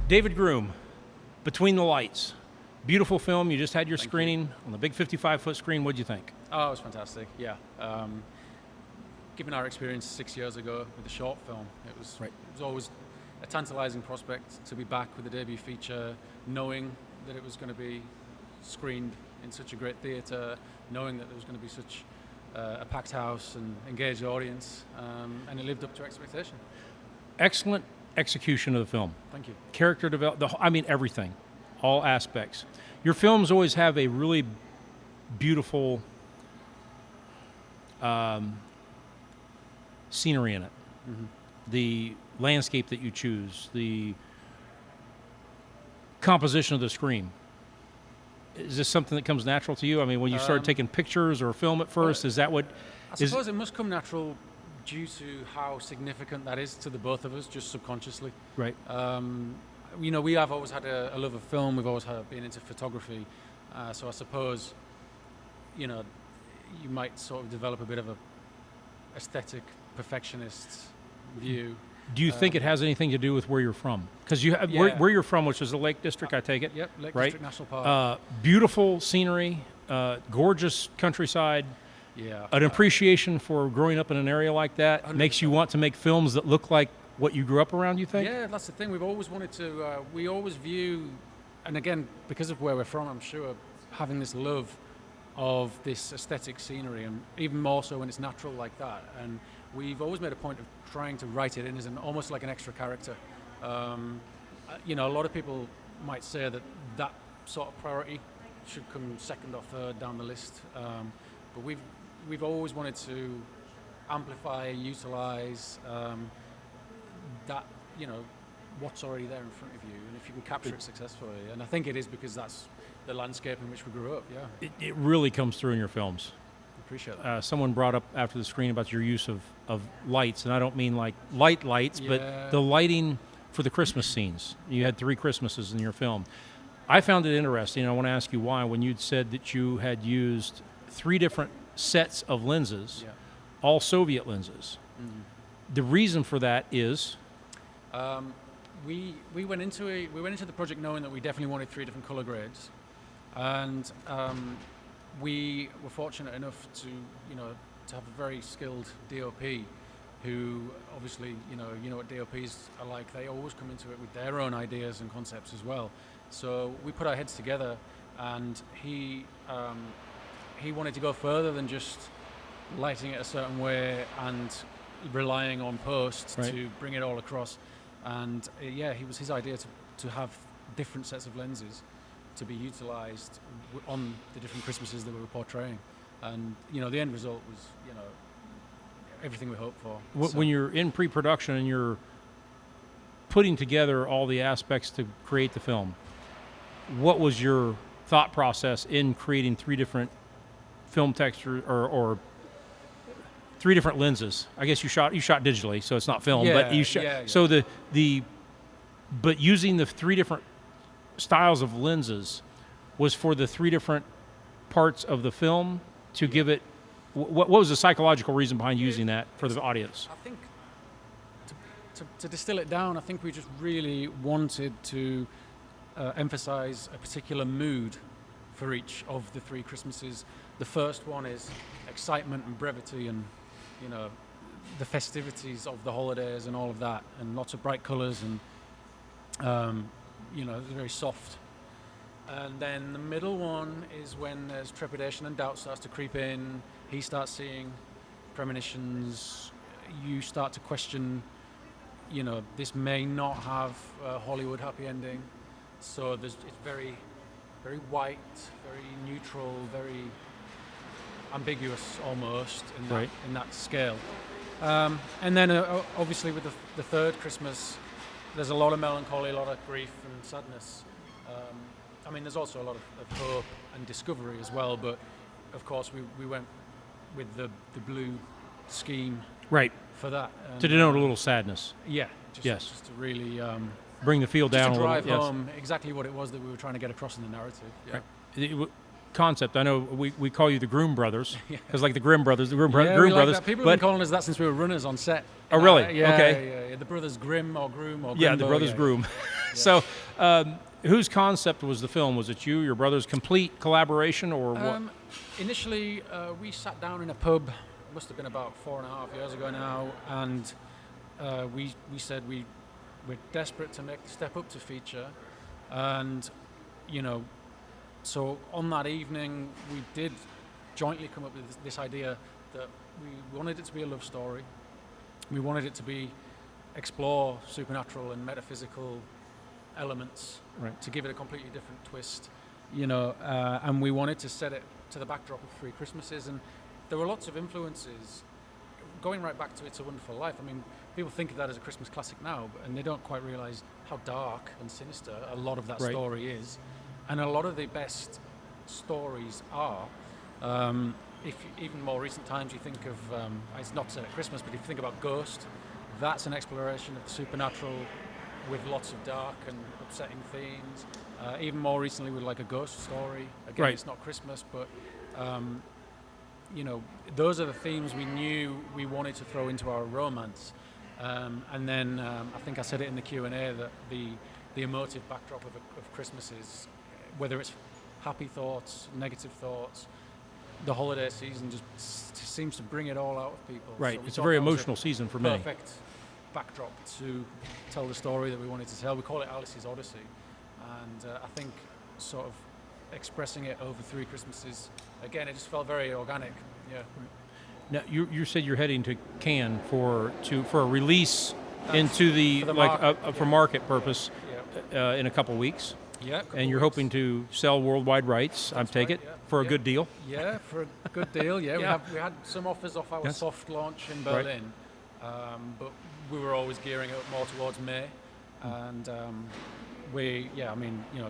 David Groom, Between the Lights. Beautiful film. You just had your screening on the big 55-foot screen. What'd you think? Oh, it was fantastic. Yeah. Given our experience 6 years ago with the short film, it was always a tantalizing prospect to be back with the debut feature, knowing that it was going to be screened in such a great theatre, knowing that there was going to be such a packed house and engaged audience, and it lived up to expectation. Excellent execution of the film. Thank you. Character development, everything, all aspects. Your films always have a really beautiful scenery in it. Mm-hmm. The landscape that you choose, the composition of the screen. Is this something that comes natural to you? I mean, when you started taking pictures or film at first, is that what... I suppose it must come natural due to how significant that is to the both of us, just subconsciously. Right. We have always had a love of film. We've always been into photography. So I suppose, you might sort of develop a bit of a aesthetic perfectionist view. Do you think it has anything to do with where you're from? Because where you're from, which is the Lake District, I take it? Yep, Lake District National Park. Beautiful scenery, gorgeous countryside. Yeah. An appreciation for growing up in an area like that 100%. Makes you want to make films that look like what you grew up around, you think? Yeah, that's the thing. We've always wanted to, we always view, and again, because of where we're from, I'm sure, having this love of this aesthetic scenery, and even more so when it's natural like that. And we've always made a point of trying to write it in as almost like an extra character. A lot of people might say that sort of priority should come second or third down the list. But we've always wanted to amplify, utilize that, what's already there in front of you, and if you can capture it successfully. And I think it is because that's the landscape in which we grew up, yeah. It really comes through in your films. Appreciate that. Someone brought up after the screen about your use of lights, and I don't mean like lights, but the lighting for the Christmas scenes. You had 3 Christmases in your film. I found it interesting, and I want to ask you why, when you'd said that you had used 3 different sets of lenses, all Soviet lenses. Mm-hmm. The reason for that is? We went into the project knowing that we definitely wanted 3 different color grades, and we were fortunate enough to have a very skilled DOP who obviously you know what DOPs are like. They always come into it with their own ideas and concepts as well. So we put our heads together, and he wanted to go further than just lighting it a certain way and relying on post to bring it all across. And it was his idea to have different sets of lenses to be utilized on the different Christmases that we were portraying. And the end result was everything we hoped for. When you're in pre-production and you're putting together all the aspects to create the film, what was your thought process in creating 3 different film textures or 3 different lenses? I guess you shot digitally, so it's not film, but you shot. Yeah. So but using the 3 different styles of lenses was for the 3 different parts of the film to give it. What was the psychological reason behind using that for the audience? I think to distill it down, I think we just really wanted to emphasize a particular mood for each of the 3 Christmases. The first one is excitement and brevity and the festivities of the holidays and all of that, and lots of bright colors, and it's very soft. And then the middle one is when there's trepidation and doubt starts to creep in. He starts seeing premonitions. You start to question, this may not have a Hollywood happy ending. So it's very, very white, very neutral, very ambiguous almost in that scale. And then obviously with the 3rd Christmas, there's a lot of melancholy, a lot of grief and sadness. There's also a lot of hope and discovery as well, but of course we went with the blue scheme for that. To denote a little sadness. Yeah, just to really bring the feel down to a little. Drive home exactly what it was that we were trying to get across in the narrative. Yeah. Right. Concept. I know we call you the Groom Brothers, because like the Grimm Brothers, Groom like Brothers. That. People have been calling us that since we were runners on set. Oh, really? Yeah, okay. Yeah. The Brothers Grimm or Groom or Grimbo, Yeah, the Brothers Groom. So, whose concept was the film? Was it you, your brother's complete collaboration, or what? Initially, we sat down in a pub. It must have been about 4.5 years ago now, and we said we're desperate to make the step up to feature, and so on that evening we did jointly come up with this idea that we wanted it to be a love story. We wanted it to explore supernatural and metaphysical elements, Right. to give it a completely different twist, and we wanted to set it to the backdrop of Three Christmases, and there were lots of influences going right back to It's a Wonderful Life. I mean, people think of that as a Christmas classic now, and they don't quite realize how dark and sinister a lot of that Right. story is, and a lot of the best stories are. If even more recent times, you think of it's not set at Christmas, but if you think about Ghost, that's an exploration of the supernatural with lots of dark and upsetting themes. Even more recently with like a ghost story. Again, Right. It's not Christmas, but those are the themes we knew we wanted to throw into our romance. And then I think I said it in the Q&A that the emotive backdrop of Christmas is, whether it's happy thoughts, negative thoughts, the holiday season just seems to bring it all out of people. Right. So we It's a thought very that was emotional season for me. perfect backdrop to tell the story that we wanted to tell. We call it Alice's Odyssey, and I think sort of expressing it over Three Christmases, again, it just felt very organic. Yeah. Now, you said you're heading to Cannes for a release into the, for the like market, for market purpose Yeah. in a couple weeks, Yeah. and you're hoping to sell worldwide rights. I That's take right, it yeah. for a Yeah. good deal. Yeah, for a good deal. Yeah, Yeah. we had some offers off our Yes. soft launch in Right. Berlin, but we were always gearing up more towards May, and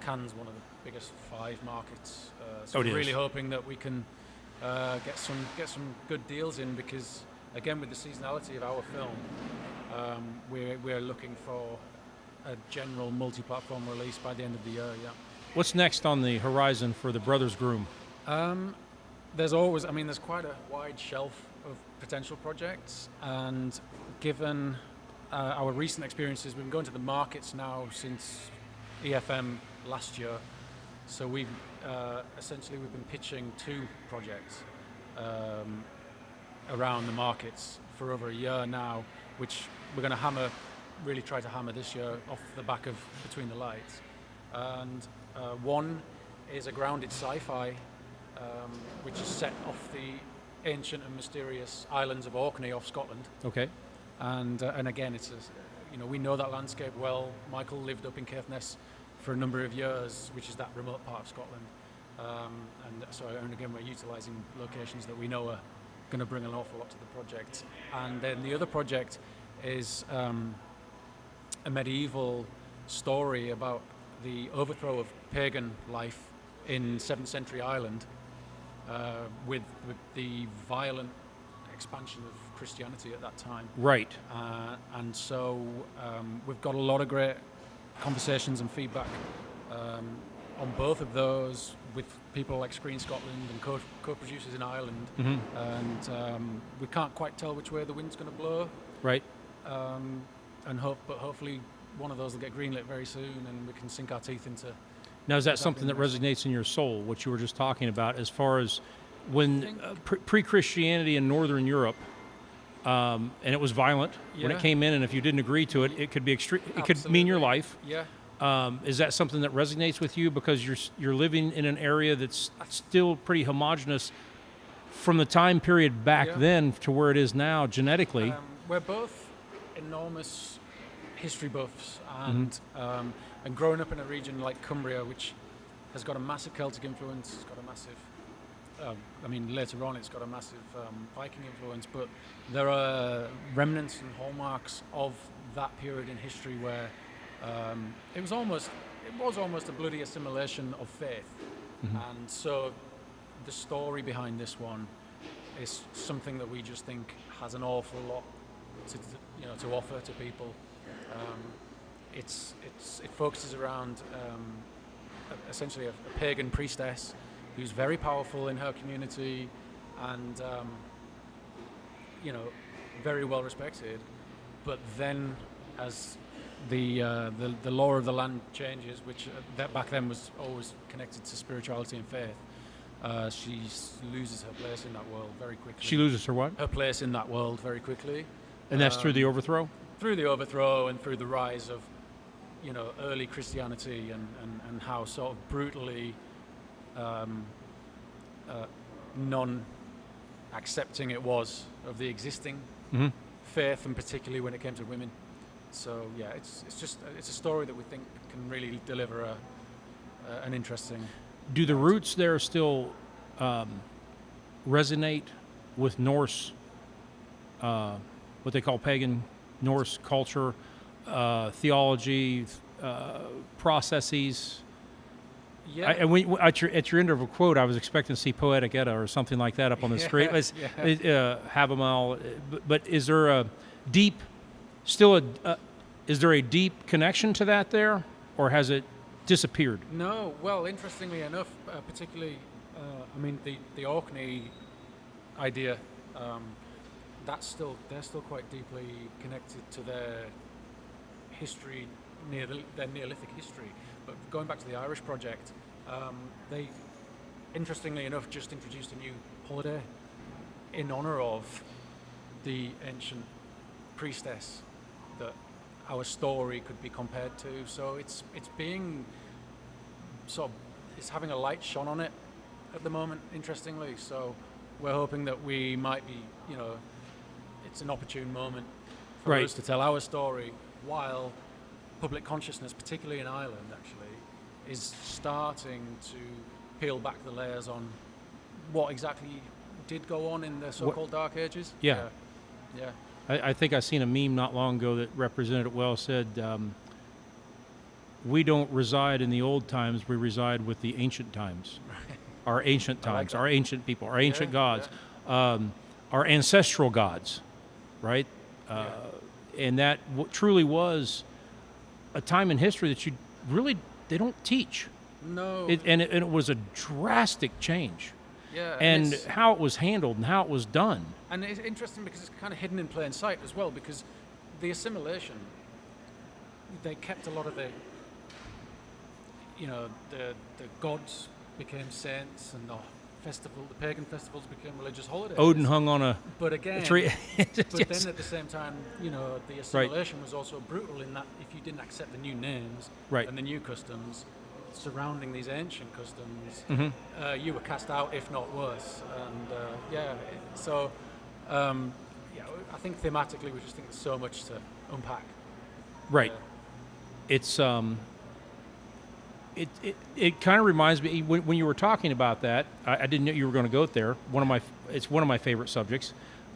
Cannes one of the biggest 5 markets, so Oh, it we're is. really hoping that we can get some good deals in, because again, with the seasonality of our film, we're looking for a general multi-platform release by the end of the year. Yeah. What's next on the horizon for the Brothers Groom? There's quite a wide shelf of potential projects, and given our recent experiences, we've been going to the markets now since EFM last year, so we've been pitching 2 projects around the markets for over a year now, which we're going to really try to hammer this year off the back of Between the Lights. And one is a grounded sci-fi, which is set off the ancient and mysterious islands of Orkney off Scotland. Okay. And again, we know that landscape well. Michael lived up in Caithness for a number of years, which is that remote part of Scotland. And again, we're utilising locations that we know are going to bring an awful lot to the project. And then the other project is a medieval story about the overthrow of pagan life in 7th century Ireland, with the violent expansion of Christianity at that time. Right. And so we've got a lot of great conversations and feedback on both of those with people like Screen Scotland and co-producers in Ireland. Mm-hmm. And we can't quite tell which way the wind's going to blow. Right. But hopefully one of those will get greenlit very soon, and we can sink our teeth into. Now, is that something that resonates in your soul, what you were just talking about, as far as when pre-Christianity in Northern Europe, and it was violent when it Yeah. came in, and if you didn't agree to it, it could be extreme. It could mean your life. Yeah. Is that something that resonates with you because you're living in an area that's still pretty homogenous from the time period back Yeah. then to where it is now genetically? We're both enormous history buffs, and growing up in a region like Cumbria, which has got a massive Celtic influence, it's got a massive, later on it's got a massive Viking influence, but there are remnants and hallmarks of that period in history where it was almost a bloody assimilation of faith. And so the story behind this one is something that we just think has an awful lot to offer to people. It focuses around essentially a pagan priestess who's very powerful in her community and very well respected, but then as the law of the land changes, which that back then was always connected to spirituality and faith. She loses her place in that world very quickly. She loses her what? Her place in that world very quickly. And that's through the overthrow? Through the overthrow and through the rise of, early Christianity and how sort of brutally non-accepting it was of the existing faith, and particularly when it came to women. So yeah, it's a story that we think can really deliver an interesting. Do the roots there still resonate with Norse, what they call pagan Norse culture, theology, processes? Yeah. And at your end of a quote, I was expecting to see Poetic Edda or something like that up on the screen. Have them all. But is there a deep, is there a deep connection to that there, or has it disappeared? No. Well, interestingly enough, particularly, the Orkney idea, they're still quite deeply connected to their history, their Neolithic history. But going back to the Irish project, they, interestingly enough, just introduced a new holiday in honor of the ancient priestess that our story could be compared to. So it's being it's having a light shone on it at the moment, interestingly. So we're hoping that we might be, it's an opportune moment for us to tell our story while public consciousness, particularly in Ireland, actually, is starting to peel back the layers on what exactly did go on in the so-called Dark Ages. Yeah. Yeah. I think I seen a meme not long ago that represented it well. Said, we don't reside in the old times, we reside with the ancient times. Our ancient times, our ancient people, our ancient gods, our ancestral gods, right? And that truly was a time in history that they don't teach. No. And it was a drastic change. Yeah. And how it was handled and how it was done. And it's interesting because it's kind of hidden in plain sight as well, because the assimilation, they kept a lot of the gods became saints, and the pagan festivals became religious holidays. Odin hung on a tree. But then at the same time, the assimilation was also brutal in that if you didn't accept the new names and the new customs surrounding these ancient customs, you were cast out, if not worse. And I think thematically we just think there's so much to unpack. Right. It's It kind of reminds me when you were talking about that. I didn't know you were going to go there. It's one of my favorite subjects.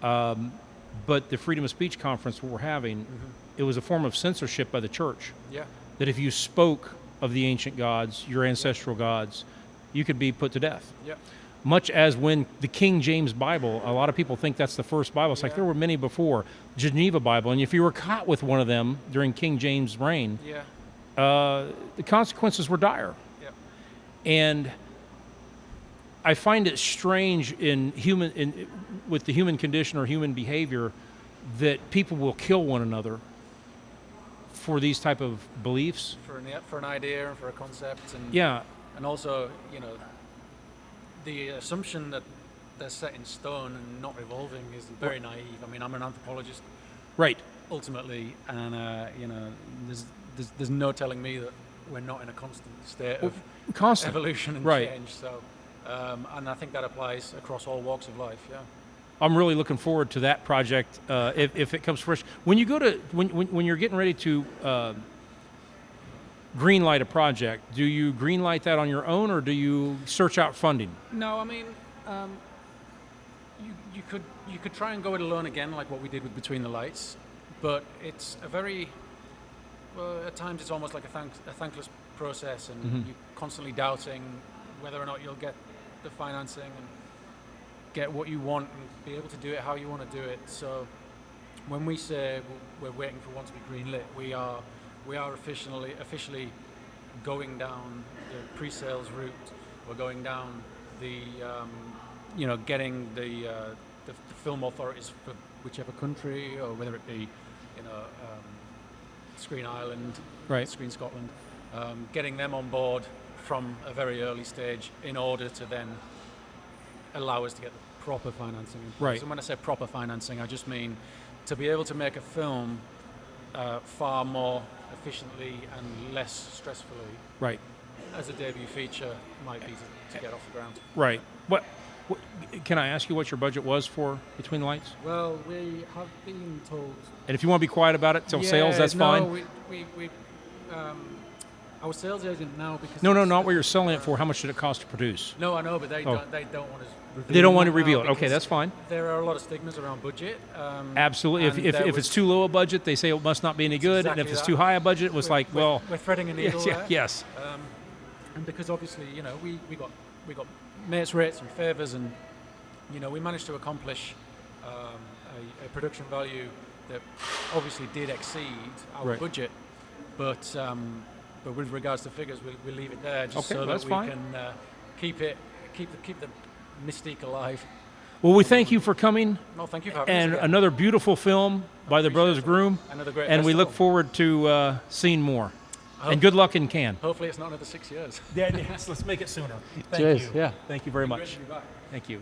But the Freedom of Speech conference we're having, it was a form of censorship by the church. Yeah. That if you spoke of the ancient gods, your ancestral gods, you could be put to death. Yeah. Much as when the King James Bible, a lot of people think that's the first Bible. It's like there were many before. Geneva Bible, and if you were caught with one of them during King James' reign, the consequences were dire. Yep. And I find it strange with the human condition or human behavior that people will kill one another for these type of beliefs. For an idea and for a concept. And also, the assumption that they're set in stone and not evolving is very naive. I mean, I'm an anthropologist. Right. Ultimately, and there's no telling me that we're not in a constant state of evolution and change. So, and I think that applies across all walks of life. Yeah. I'm really looking forward to that project if it comes fresh. When you go to when you're getting ready to greenlight a project, do you greenlight that on your own, or do you search out funding? No, I mean, you could try and go it alone again, like what we did with Between the Lights, but it's at times it's almost like a thankless process, and you're constantly doubting whether or not you'll get the financing and get what you want and be able to do it how you want to do it. So when we say we're waiting for one to be greenlit, we are officially going down the pre-sales route. We're going down the getting the film authorities for whichever country, or whether it be Screen Ireland, Right. Screen Scotland, getting them on board from a very early stage in order to then allow us to get the proper financing in place. Right. And when I say proper financing, I just mean to be able to make a film far more efficiently and less stressfully Right. as a debut feature might be to get off the ground. Right. What can I ask you what your budget was for Between the Lights? Well, we have been told. And if you want to be quiet about it till sales, that's fine. We our sales agent now because No, not what you're selling it for. How much did it cost to produce? No, I know, but they Oh. don't want to. They don't want to reveal it. Okay, that's fine. There are a lot of stigmas around budget. Absolutely. and If it's too low a budget, they say it must not be any good. And exactly if it's that. too high a budget, it was like, well, we're threading a needle there. yes. And because obviously, we got mates rates and favors, and we managed to accomplish a production value that obviously did exceed our Right. budget, but with regards to figures, we'll leave it there just Okay, so that's that we fine. can keep the mystique alive. Well, we thank you for coming, No, thank you for having and us again. another beautiful film by the Brothers Groom, Another great and we look festival. forward to seeing more. hope- And good luck in Cannes. Hopefully, it's not another 6 years. Yes, let's make it sooner. Thank Cheers, you. yeah. Thank you very Great much. to be back. Thank you.